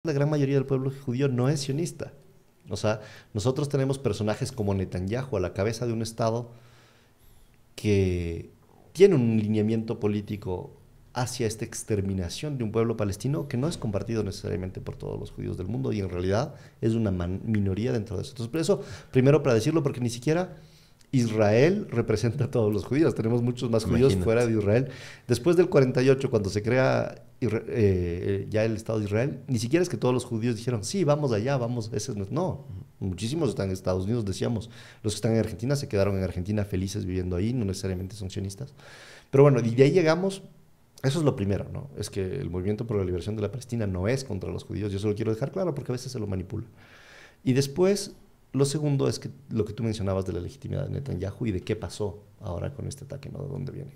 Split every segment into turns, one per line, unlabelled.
la gran mayoría del pueblo judío no es sionista. O sea, nosotros tenemos personajes como Netanyahu a la cabeza de un Estado que tiene un lineamiento político hacia esta exterminación de un pueblo palestino que no es compartido necesariamente por todos los judíos del mundo y en realidad es una minoría dentro de eso. Entonces, por eso, primero para decirlo, porque ni siquiera Israel representa a todos los judíos, tenemos muchos más judíos fuera
Imagínate.
de Israel. Después del 48, cuando se crea ya el Estado de Israel, ni siquiera es que todos los judíos dijeron, sí, vamos allá, vamos, ese es nuestro. No, muchísimos están en Estados Unidos, decíamos, los que están en Argentina se quedaron en Argentina felices viviendo ahí, no necesariamente son sionistas. Pero bueno, y de ahí llegamos, eso es lo primero, ¿no? Es que el movimiento por la liberación de la Palestina no es contra los judíos, yo eso lo quiero dejar claro porque a veces se lo manipula. Y después, lo segundo es que lo que tú mencionabas de la legitimidad de Netanyahu y de qué pasó ahora con este ataque, ¿no? ¿De dónde viene?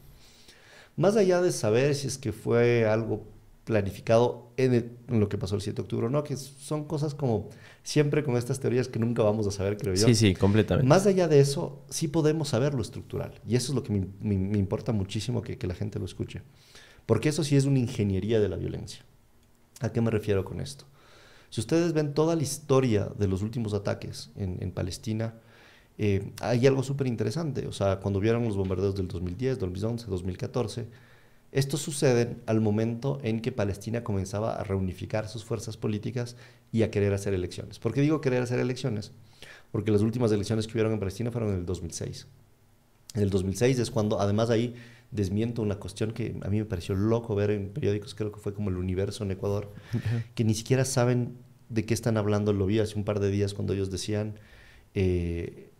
Más allá de saber si es que fue algo planificado en lo que pasó el 7 de octubre o no, que son cosas como siempre con estas teorías que nunca vamos a saber, creo yo.
Sí, sí, completamente.
Más allá de eso, sí podemos saber lo estructural. Y eso es lo que me importa muchísimo que la gente lo escuche. Porque eso sí es una ingeniería de la violencia. ¿A qué me refiero con esto? Si ustedes ven toda la historia de los últimos ataques en Palestina, hay algo súper interesante. O sea, cuando vieron los bombardeos del 2010, 2011, 2014, estos suceden al momento en que Palestina comenzaba a reunificar sus fuerzas políticas y a querer hacer elecciones. ¿Por qué digo querer hacer elecciones? Porque las últimas elecciones que hubieron en Palestina fueron en el 2006. En el 2006 es cuando, además ahí desmiento una cuestión que a mí me pareció loco ver en periódicos, creo que fue como El Universo en Ecuador, que ni siquiera saben de qué están hablando. Lo vi hace un par de días cuando ellos decían, eh,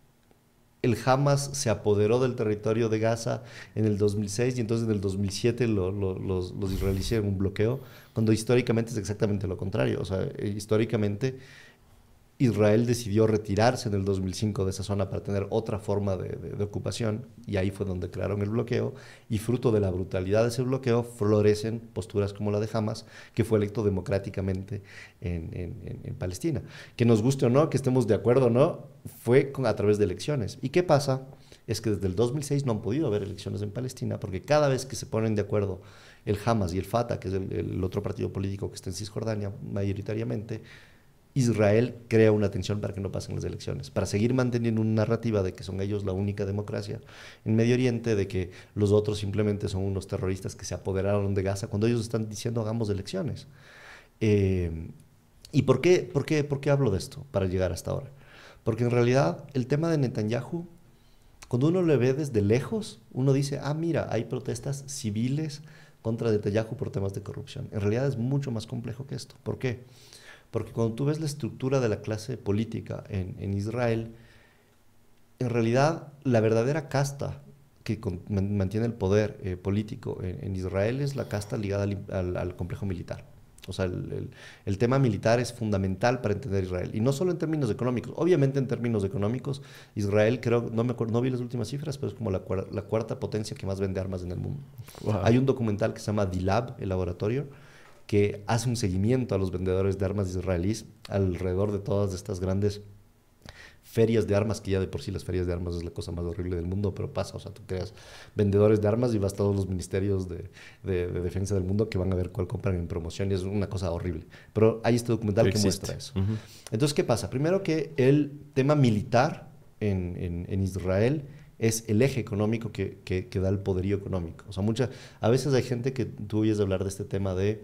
el Hamas se apoderó del territorio de Gaza en el 2006 y entonces en el 2007 los israelíes hicieron un bloqueo, cuando históricamente es exactamente lo contrario. O sea, históricamente Israel decidió retirarse en el 2005 de esa zona para tener otra forma de ocupación y ahí fue donde crearon el bloqueo y fruto de la brutalidad de ese bloqueo florecen posturas como la de Hamas, que fue electo democráticamente en Palestina. Que nos guste o no, que estemos de acuerdo o no, fue a través de elecciones. ¿Y qué pasa? Es que desde el 2006 no han podido haber elecciones en Palestina porque cada vez que se ponen de acuerdo el Hamas y el Fatah, que es el otro partido político que está en Cisjordania mayoritariamente, Israel crea una tensión para que no pasen las elecciones, para seguir manteniendo una narrativa de que son ellos la única democracia en Medio Oriente, de que los otros simplemente son unos terroristas que se apoderaron de Gaza, cuando ellos están diciendo hagamos elecciones. Eh, ¿Y por qué hablo de esto para llegar hasta ahora? Porque en realidad el tema de Netanyahu, cuando uno lo ve desde lejos, uno dice, ah, mira, hay protestas civiles contra Netanyahu por temas de corrupción. En realidad es mucho más complejo que esto. ¿Por qué? Porque cuando tú ves la estructura de la clase política en Israel, en realidad la verdadera casta que mantiene el poder político en Israel es la casta ligada al complejo militar. O sea, el tema militar es fundamental para entender Israel. Y no solo en términos económicos. Obviamente en términos económicos, Israel creo, no me acuerdo, no vi las últimas cifras, pero es como la cuarta potencia que más vende armas en el mundo.
Wow.
Hay un documental que se llama D-Lab, el laboratorio, que hace un seguimiento a los vendedores de armas israelíes alrededor de todas estas grandes ferias de armas, que ya de por sí las ferias de armas es la cosa más horrible del mundo, pero pasa, o sea, tú creas vendedores de armas y vas a todos los ministerios de defensa del mundo que van a ver cuál compran en promoción y es una cosa horrible. Pero hay este documental
Pero
que
existe.
muestra eso. Entonces, ¿qué pasa? Primero que el tema militar en Israel es el eje económico que da el poderío económico. O sea, a veces hay gente que tú oyes hablar de este tema de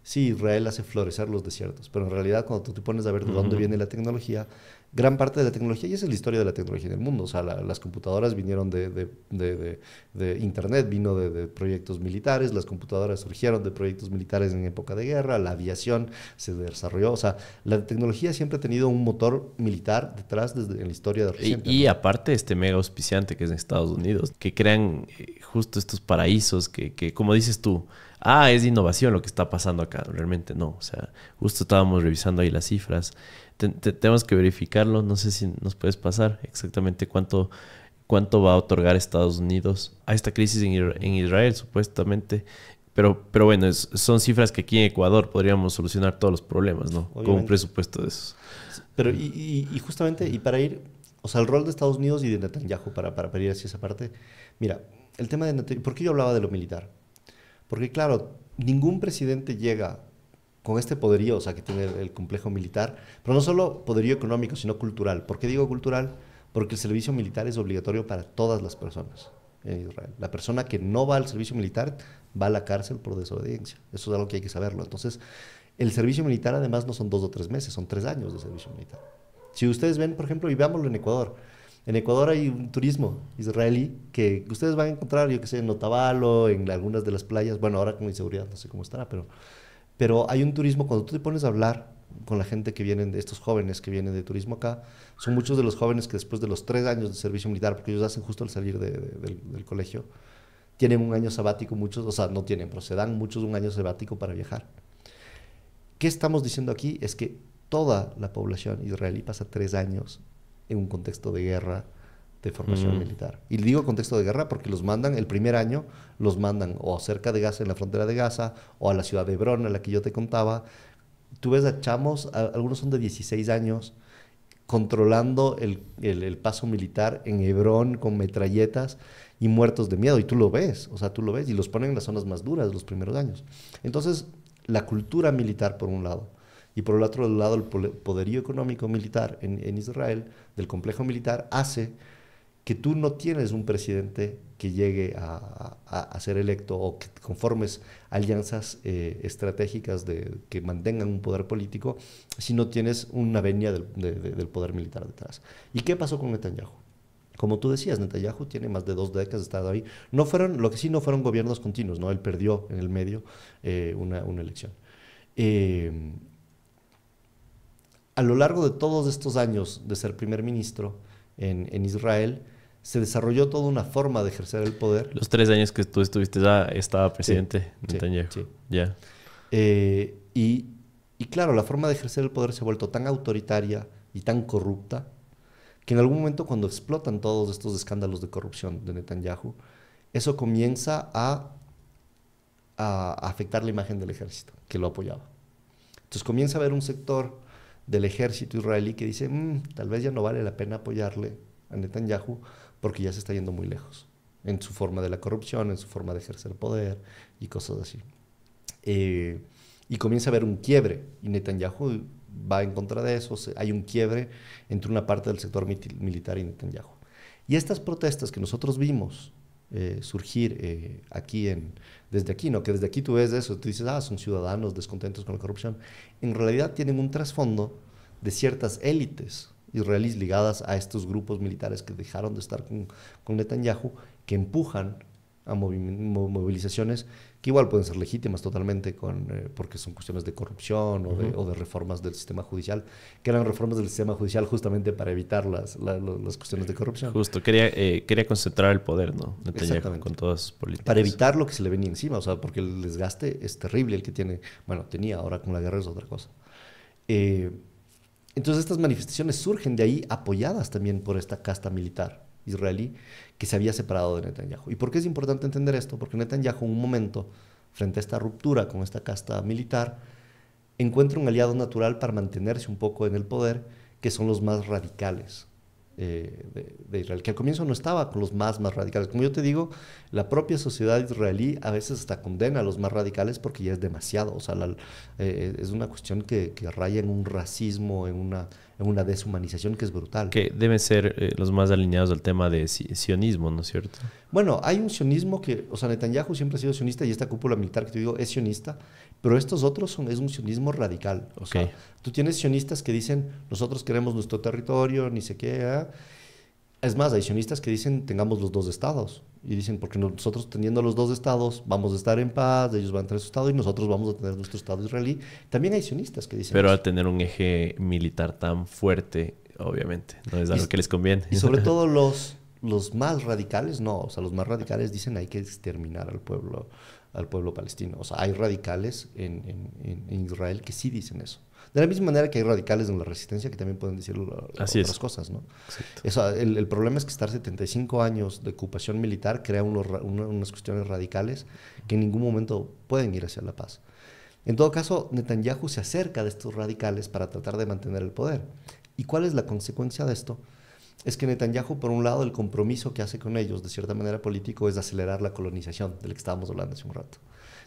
sí, Israel hace florecer los desiertos, pero en realidad cuando tú te pones a ver de dónde viene la tecnología, gran parte de la tecnología, y esa es la historia de la tecnología en el mundo, o sea, las computadoras vinieron de Internet, vino de proyectos militares, las computadoras surgieron de proyectos militares en época de guerra, la aviación se desarrolló, o sea, la tecnología siempre ha tenido un motor militar detrás desde en la historia de reciente,
Y
¿no?
aparte este mega auspiciante que es en Estados Unidos, que crean justo estos paraísos que, como dices tú, es innovación lo que está pasando acá. Realmente no. O sea, justo estábamos revisando ahí las cifras. Tenemos que verificarlo. No sé si nos puedes pasar exactamente cuánto va a otorgar Estados Unidos a esta crisis en Israel, supuestamente. Pero bueno, son cifras que aquí en Ecuador podríamos solucionar todos los problemas, ¿no? Con un
Obviamente.
presupuesto de esos.
Pero y justamente, y para ir, o sea, el rol de Estados Unidos y de Netanyahu, para ir hacia esa parte, mira, el tema de Netanyahu, ¿por qué yo hablaba de lo militar? Porque claro, ningún presidente llega con este poderío, o sea, que tiene el complejo militar, pero no solo poderío económico, sino cultural. ¿Por qué digo cultural? Porque el servicio militar es obligatorio para todas las personas en Israel. La persona que no va al servicio militar va a la cárcel por desobediencia. Eso es algo que hay que saberlo. Entonces, el servicio militar además no son 2 o 3 meses, son 3 años de servicio militar. Si ustedes ven, por ejemplo, y veámoslo en Ecuador. En Ecuador hay un turismo israelí que ustedes van a encontrar, yo que sé, en Otavalo, en algunas de las playas. Bueno, ahora con inseguridad no sé cómo estará, pero hay un turismo, cuando tú te pones a hablar con la gente que vienen, de estos jóvenes que vienen de turismo acá, son muchos de los jóvenes que después de los 3 años de servicio militar, porque ellos hacen justo al salir del colegio, tienen un año sabático muchos, o sea, no tienen, pero se dan muchos un año sabático para viajar. ¿Qué estamos diciendo aquí? Es que toda la población israelí pasa 3 años en un contexto de guerra, de formación militar. Y digo contexto de guerra porque los mandan, el primer año, los mandan o cerca de Gaza, en la frontera de Gaza, o a la ciudad de Hebrón, a la que yo te contaba. Tú ves a chamos, algunos son de 16 años, controlando el paso militar en Hebrón con metralletas y muertos de miedo. Y tú lo ves, o sea, tú lo ves, y los ponen en las zonas más duras los primeros años. Entonces, la cultura militar, por un lado, y por el otro lado, el poderío económico militar en Israel, del complejo militar, hace que tú no tienes un presidente que llegue a ser electo o que conformes alianzas estratégicas que mantengan un poder político, si no tienes una venia del poder militar detrás. ¿Y qué pasó con Netanyahu? Como tú decías, Netanyahu tiene más de 2 décadas de estar ahí. Lo que sí no fueron gobiernos continuos, ¿no? Él perdió en el medio una elección. A lo largo de todos estos años de ser primer ministro en Israel, se desarrolló toda una forma de ejercer el poder.
Los 3 años que tú estuviste ya estaba presidente
sí,
Netanyahu.
Sí.
Ya.
Y claro, la forma de ejercer el poder se ha vuelto tan autoritaria y tan corrupta que en algún momento, cuando explotan todos estos escándalos de corrupción de Netanyahu, eso comienza a afectar la imagen del ejército que lo apoyaba. Entonces comienza a haber un sector del ejército israelí que dice, tal vez ya no vale la pena apoyarle a Netanyahu porque ya se está yendo muy lejos en su forma de la corrupción, en su forma de ejercer poder y cosas así. Y comienza a haber un quiebre y Netanyahu va en contra de eso. Hay un quiebre entre una parte del sector militar y Netanyahu. Y estas protestas que nosotros vimos surgir desde aquí, ¿no? Que desde aquí tú ves eso, tú dices, son ciudadanos descontentos con la corrupción. En realidad tienen un trasfondo de ciertas élites israelíes ligadas a estos grupos militares que dejaron de estar con Netanyahu, que empujan a movilizaciones que igual pueden ser legítimas totalmente porque son cuestiones de corrupción o de reformas del sistema judicial, que eran reformas del sistema judicial justamente para evitar las cuestiones de corrupción.
Justo, quería concentrar el poder, ¿no? Netanyahu con todas sus políticas.
Para evitar lo que se le venía encima, o sea, porque el desgaste es terrible el que tenía, ahora con la guerra es otra cosa. Entonces estas manifestaciones surgen de ahí, apoyadas también por esta casta militar israelí que se había separado de Netanyahu. ¿Y por qué es importante entender esto? Porque Netanyahu en un momento, frente a esta ruptura con esta casta militar, encuentra un aliado natural para mantenerse un poco en el poder, que son los más radicales de Israel, que al comienzo no estaba con los más radicales. Como yo te digo, la propia sociedad israelí a veces hasta condena a los más radicales porque ya es demasiado. O sea, es una cuestión que raya en un racismo, en una deshumanización que es brutal.
Que deben ser los más alineados al tema de sionismo, ¿no es cierto?
Bueno, hay un sionismo o sea, Netanyahu siempre ha sido sionista y esta cúpula militar que te digo es sionista, pero estos otros es un sionismo radical. O sea, tú tienes sionistas que dicen, nosotros queremos nuestro territorio, ni sé qué. Es más, hay sionistas que dicen, tengamos los 2 estados. Y dicen, porque nosotros teniendo los 2 estados, vamos a estar en paz, ellos van a tener su estado y nosotros vamos a tener nuestro estado israelí. También hay sionistas que dicen
pero
eso.
Al tener un eje militar tan fuerte, obviamente, no es algo que les conviene.
Y sobre todo los más radicales, no. O sea, los más radicales dicen hay que exterminar al pueblo palestino. O sea, hay radicales en Israel que sí dicen eso. De la misma manera que hay radicales en la resistencia que también pueden decir otras cosas, ¿no? Eso, el problema es que estar 75 años de ocupación militar crea unas cuestiones radicales que en ningún momento pueden ir hacia la paz. En todo caso, Netanyahu se acerca de estos radicales para tratar de mantener el poder. ¿Y cuál es la consecuencia de esto? Es que Netanyahu, por un lado, el compromiso que hace con ellos, de cierta manera político, es acelerar la colonización, de la que estábamos hablando hace un rato.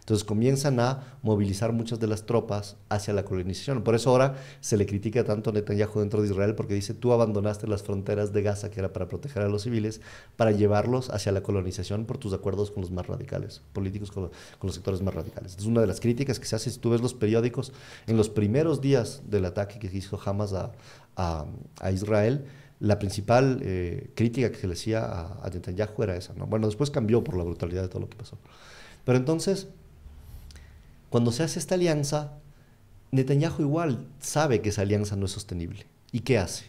Entonces comienzan a movilizar muchas de las tropas hacia la colonización. Por eso ahora se le critica tanto a Netanyahu dentro de Israel, porque dice, tú abandonaste las fronteras de Gaza, que era para proteger a los civiles, para llevarlos hacia la colonización por tus acuerdos con los más radicales, políticos con los sectores más radicales. Entonces una de las críticas que se hace, si tú ves los periódicos, en los primeros días del ataque que hizo Hamas a Israel, la principal crítica que se le hacía a Netanyahu era esa, ¿no? Bueno, después cambió por la brutalidad de todo lo que pasó. Pero entonces, cuando se hace esta alianza, Netanyahu igual sabe que esa alianza no es sostenible. ¿Y qué hace?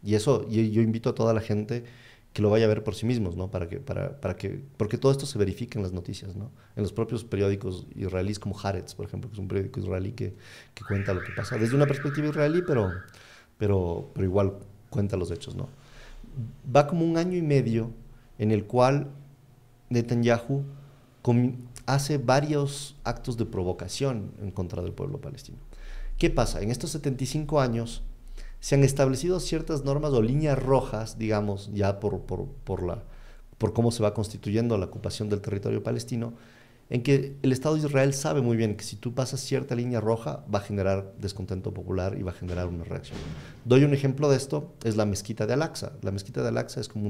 Y eso yo invito a toda la gente que lo vaya a ver por sí mismos, ¿no? Porque todo esto se verifica en las noticias, ¿no? En los propios periódicos israelíes como Haaretz, por ejemplo, que es un periódico israelí que cuenta lo que pasa desde una perspectiva israelí, pero igual cuenta los hechos, ¿no? Va como un año y medio en el cual Netanyahu hace varios actos de provocación en contra del pueblo palestino. ¿Qué pasa? En estos 75 años se han establecido ciertas normas o líneas rojas, digamos, ya por cómo se va constituyendo la ocupación del territorio palestino, en que el Estado de Israel sabe muy bien que si tú pasas cierta línea roja va a generar descontento popular y va a generar una reacción. Doy un ejemplo de esto, es la mezquita de Al-Aqsa. La mezquita de Al-Aqsa es como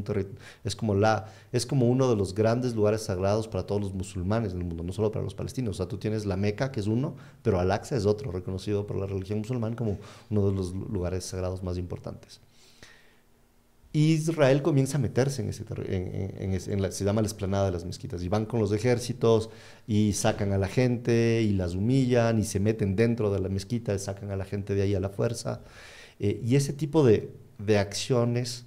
uno de los grandes lugares sagrados para todos los musulmanes del mundo, no solo para los palestinos. O sea, tú tienes la Meca, que es uno, pero Al-Aqsa es otro, reconocido por la religión musulmana como uno de los lugares sagrados más importantes. Israel comienza a meterse se llama la explanada de las mezquitas, y van con los ejércitos y sacan a la gente y las humillan y se meten dentro de la mezquita y sacan a la gente de ahí a la fuerza. Y ese tipo de acciones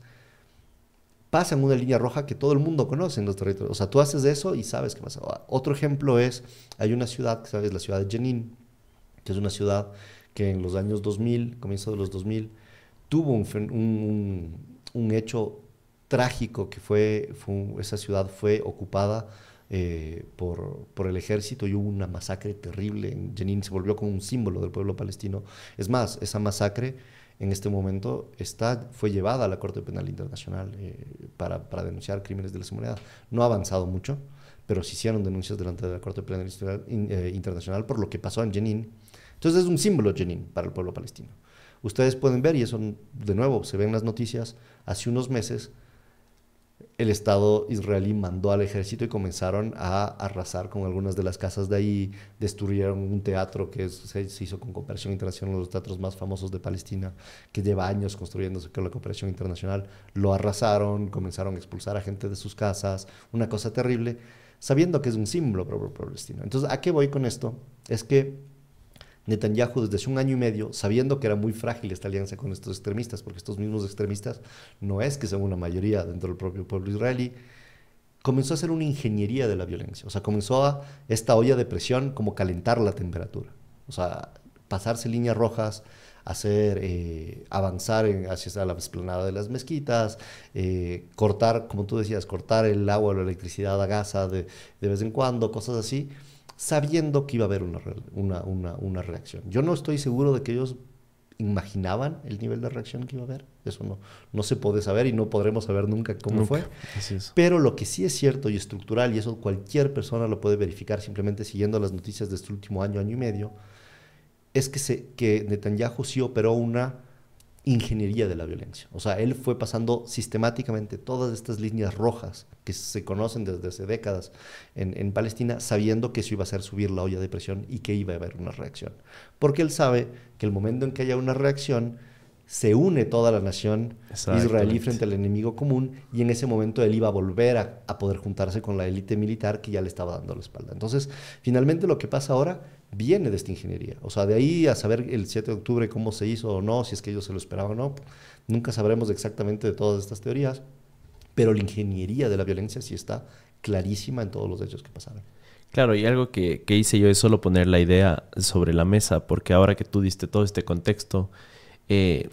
pasan una línea roja que todo el mundo conoce en los territorios. O sea, tú haces eso y sabes qué pasa. Otro ejemplo es, hay una ciudad, que sabes, la ciudad de Jenin, que es una ciudad que en los años 2000, comienzo de los 2000, tuvo un hecho trágico que esa ciudad fue ocupada por el ejército y hubo una masacre terrible en Jenin. Se volvió como un símbolo del pueblo palestino. Es más, esa masacre en este momento fue llevada a la Corte Penal Internacional para denunciar crímenes de lesa humanidad. No ha avanzado mucho, pero se hicieron denuncias delante de la Corte Penal Internacional por lo que pasó en Jenin. Entonces es un símbolo Jenin para el pueblo palestino. Ustedes pueden ver, y eso de nuevo se ve en las noticias, hace unos meses el Estado israelí mandó al ejército y comenzaron a arrasar con algunas de las casas de ahí, destruyeron un teatro que se hizo con cooperación internacional, uno de los teatros más famosos de Palestina, que lleva años construyéndose con la cooperación internacional, lo arrasaron, comenzaron a expulsar a gente de sus casas, una cosa terrible, sabiendo que es un símbolo para el pueblo palestino. Entonces, ¿a qué voy con esto? Es que Netanyahu desde hace un año y medio, sabiendo que era muy frágil esta alianza con estos extremistas, porque estos mismos extremistas no es que sean una mayoría dentro del propio pueblo israelí, comenzó a hacer una ingeniería de la violencia. O sea, comenzó esta olla de presión como calentar la temperatura. O sea, pasarse líneas rojas, avanzar hacia la explanada de las mezquitas, cortar, como tú decías, cortar el agua o la electricidad a Gaza de vez en cuando, cosas así, sabiendo que iba a haber una reacción. Yo no estoy seguro de que ellos imaginaban el nivel de reacción que iba a haber. Eso no se puede saber y no podremos saber nunca cómo fue.
Así es.
Pero lo que sí es cierto y estructural, y eso cualquier persona lo puede verificar simplemente siguiendo las noticias de este último año y medio, es que Netanyahu sí operó una ingeniería de la violencia. O sea, él fue pasando sistemáticamente todas estas líneas rojas que se conocen desde hace décadas en Palestina, sabiendo que eso iba a hacer subir la olla de presión y que iba a haber una reacción. Porque él sabe que el momento en que haya una reacción, se une toda la nación israelí frente al enemigo común, y en ese momento él iba a volver a poder juntarse con la élite militar que ya le estaba dando la espalda. Entonces, finalmente lo que pasa ahora viene de esta ingeniería. O sea, de ahí a saber el 7 de octubre cómo se hizo o no, si es que ellos se lo esperaban o no, nunca sabremos exactamente de todas estas teorías, pero la ingeniería de la violencia sí está clarísima en todos los hechos que pasaron.
Claro, y algo que hice yo es solo poner la idea sobre la mesa, porque ahora que tú diste todo este contexto,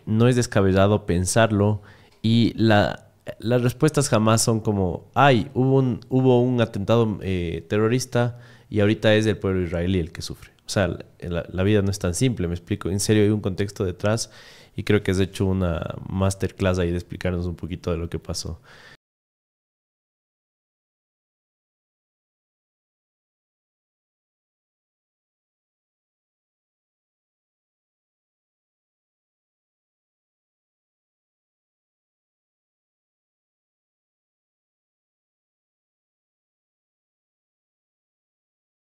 no es descabellado pensarlo, y las respuestas jamás son como, hubo un atentado terrorista y ahorita es el pueblo israelí el que sufre. O sea, la vida no es tan simple, me explico. En serio, hay un contexto detrás, y creo que has hecho una masterclass ahí de explicarnos un poquito de lo que pasó.